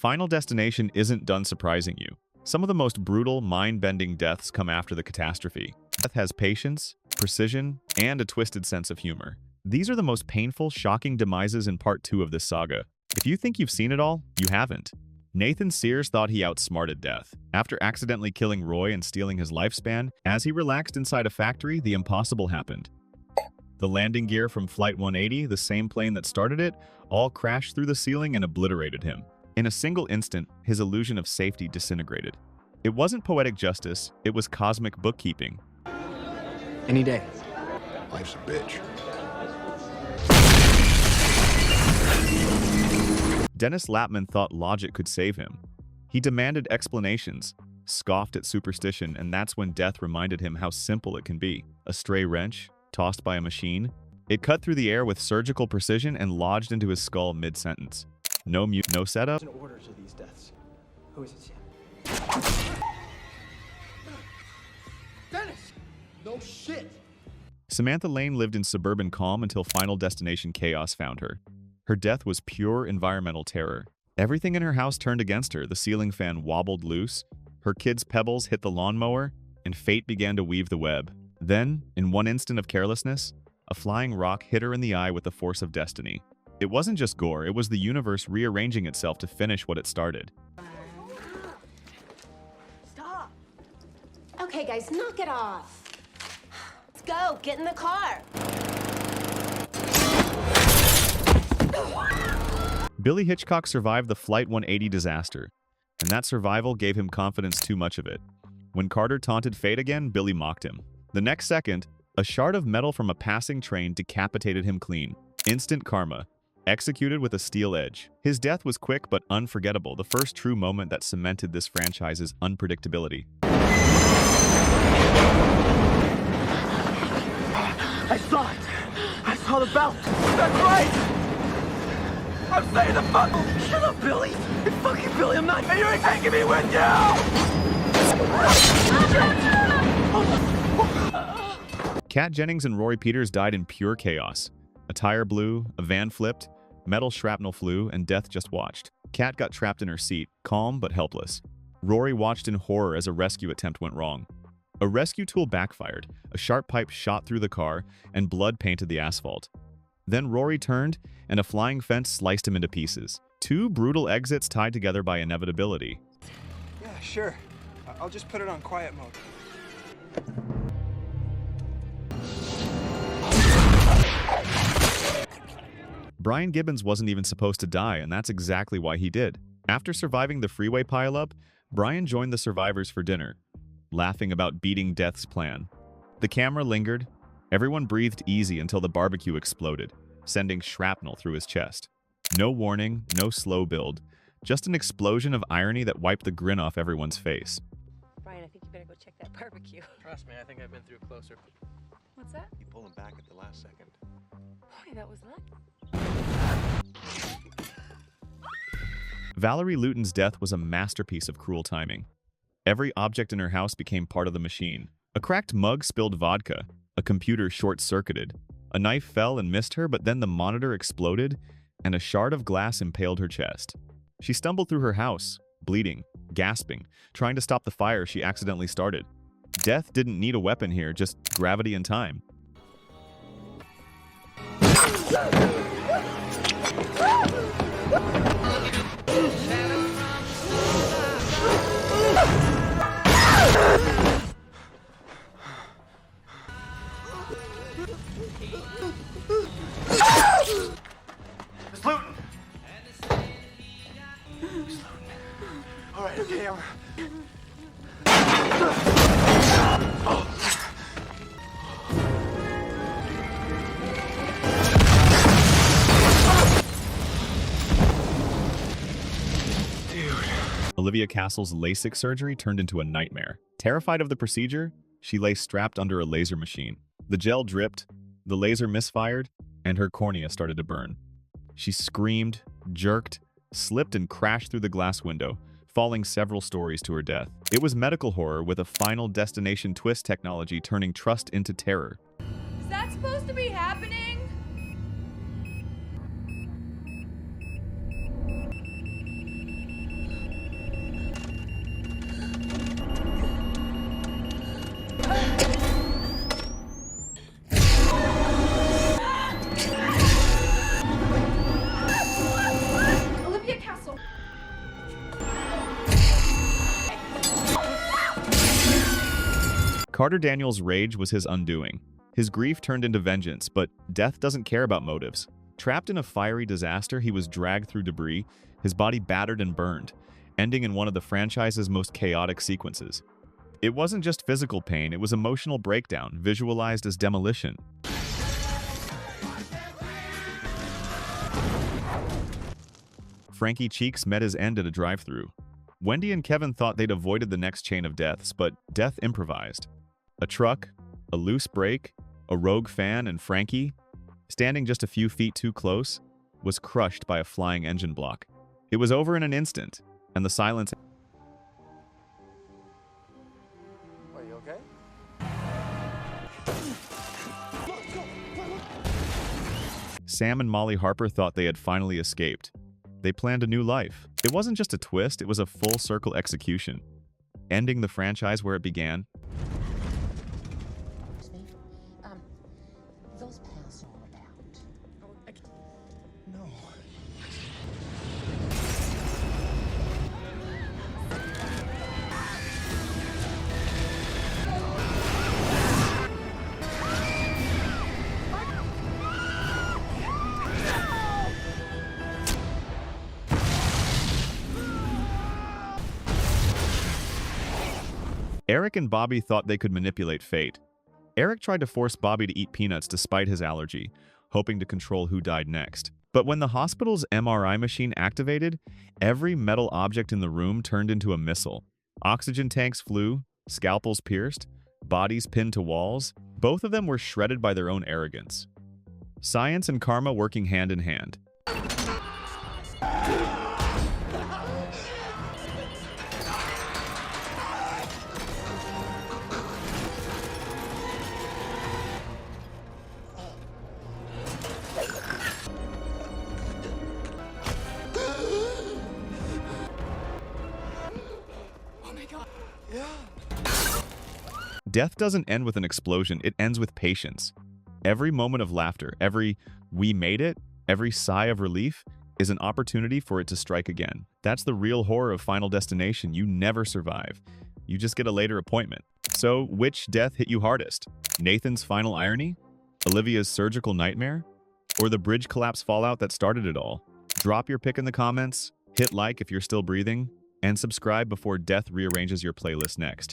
Final Destination isn't done surprising you. Some of the most brutal, mind-bending deaths come after the catastrophe. Death has patience, precision, and a twisted sense of humor. These are the most painful, shocking demises in Part 2 of this saga. If you think you've seen it all, you haven't. Nathan Sears thought he outsmarted death. After accidentally killing Roy and stealing his lifespan, as he relaxed inside a factory, the impossible happened. The landing gear from Flight 180, the same plane that started it, all crashed through the ceiling and obliterated him. In a single instant, his illusion of safety disintegrated. It wasn't poetic justice, it was cosmic bookkeeping. Any day. Life's a bitch. Dennis Lapman thought logic could save him. He demanded explanations, scoffed at superstition, and that's when death reminded him how simple it can be. A stray wrench, tossed by a machine. It cut through the air with surgical precision and lodged into his skull mid-sentence. No mute, no setup. There's an order to these deaths. Who is it, Sam? Dennis! No shit! Samantha Lane lived in suburban calm until Final Destination chaos found her. Her death was pure environmental terror. Everything in her house turned against her. The ceiling fan wobbled loose, her kids' pebbles hit the lawnmower, and fate began to weave the web. Then, in one instant of carelessness, a flying rock hit her in the eye with the force of destiny. It wasn't just gore, it was the universe rearranging itself to finish what it started. Stop! Okay, guys, knock it off. Let's go, get in the car. Billy Hitchcock survived the Flight 180 disaster, and that survival gave him confidence too much of it. When Carter taunted fate again, Billy mocked him. The next second, a shard of metal from a passing train decapitated him clean. Instant karma. Executed with a steel edge. His death was quick but unforgettable, the first true moment that cemented this franchise's unpredictability. I saw it! I saw the belt! That's right! I'm saying the fuck! Shut up, Billy! It's fucking Billy, I'm not- And you ain't taking me with you! Kat Jennings and Rory Peters died in pure chaos. A tire blew, a van flipped, metal shrapnel flew, and death just watched. Kat got trapped in her seat, calm but helpless. Rory watched in horror as a rescue attempt went wrong. A rescue tool backfired, a sharp pipe shot through the car, and blood painted the asphalt. Then Rory turned, and a flying fence sliced him into pieces. Two brutal exits tied together by inevitability. Yeah, sure. I'll just put it on quiet mode. Brian Gibbons wasn't even supposed to die, and that's exactly why he did. After surviving the freeway pileup, Brian joined the survivors for dinner, laughing about beating death's plan. The camera lingered. Everyone breathed easy until the barbecue exploded, sending shrapnel through his chest. No warning, no slow build, just an explosion of irony that wiped the grin off everyone's face. Brian, I think you better go check that barbecue. Trust me, I think I've been through closer. What's that? You pull him back at the last second. Boy, that was lucky. Valerie Luton's death was a masterpiece of cruel timing. Every object in her house became part of the machine. A cracked mug spilled vodka, a computer short-circuited, a knife fell and missed her, but then the monitor exploded, and a shard of glass impaled her chest. She stumbled through her house, bleeding, gasping, trying to stop the fire she accidentally started. Death didn't need a weapon here, just gravity and time. Miss Luton! All right, okay, Olivia Castle's LASIK surgery turned into a nightmare. Terrified of the procedure, she lay strapped under a laser machine. The gel dripped, the laser misfired, and her cornea started to burn. She screamed, jerked, slipped, and crashed through the glass window, falling several stories to her death. It was medical horror with a Final Destination twist technology turning trust into terror. Is that supposed to be happening? Carter Daniels' rage was his undoing. His grief turned into vengeance, but death doesn't care about motives. Trapped in a fiery disaster, he was dragged through debris, his body battered and burned, ending in one of the franchise's most chaotic sequences. It wasn't just physical pain, it was emotional breakdown, visualized as demolition. Frankie Cheeks met his end at a drive-thru. Wendy and Kevin thought they'd avoided the next chain of deaths, but death improvised. A truck, a loose brake, a rogue fan, and Frankie, standing just a few feet too close, was crushed by a flying engine block. It was over in an instant, and the silence... Are you okay? Sam and Molly Harper thought they had finally escaped. They planned a new life. It wasn't just a twist, it was a full-circle execution, ending the franchise where it began. Those paths all about. No. Eric and Bobby thought they could manipulate fate. Eric tried to force Bobby to eat peanuts despite his allergy, hoping to control who died next. But when the hospital's MRI machine activated, every metal object in the room turned into a missile. Oxygen tanks flew, scalpels pierced, bodies pinned to walls. Both of them were shredded by their own arrogance. Science and karma working hand in hand. Death doesn't end with an explosion, it ends with patience. Every moment of laughter, every "we made it," every sigh of relief is an opportunity for it to strike again. That's the real horror of Final Destination. You never survive. You just get a later appointment. So, which death hit you hardest? Nathan's final irony? Olivia's surgical nightmare? Or the bridge collapse fallout that started it all? Drop your pick in the comments, hit like if you're still breathing, and subscribe before death rearranges your playlist next.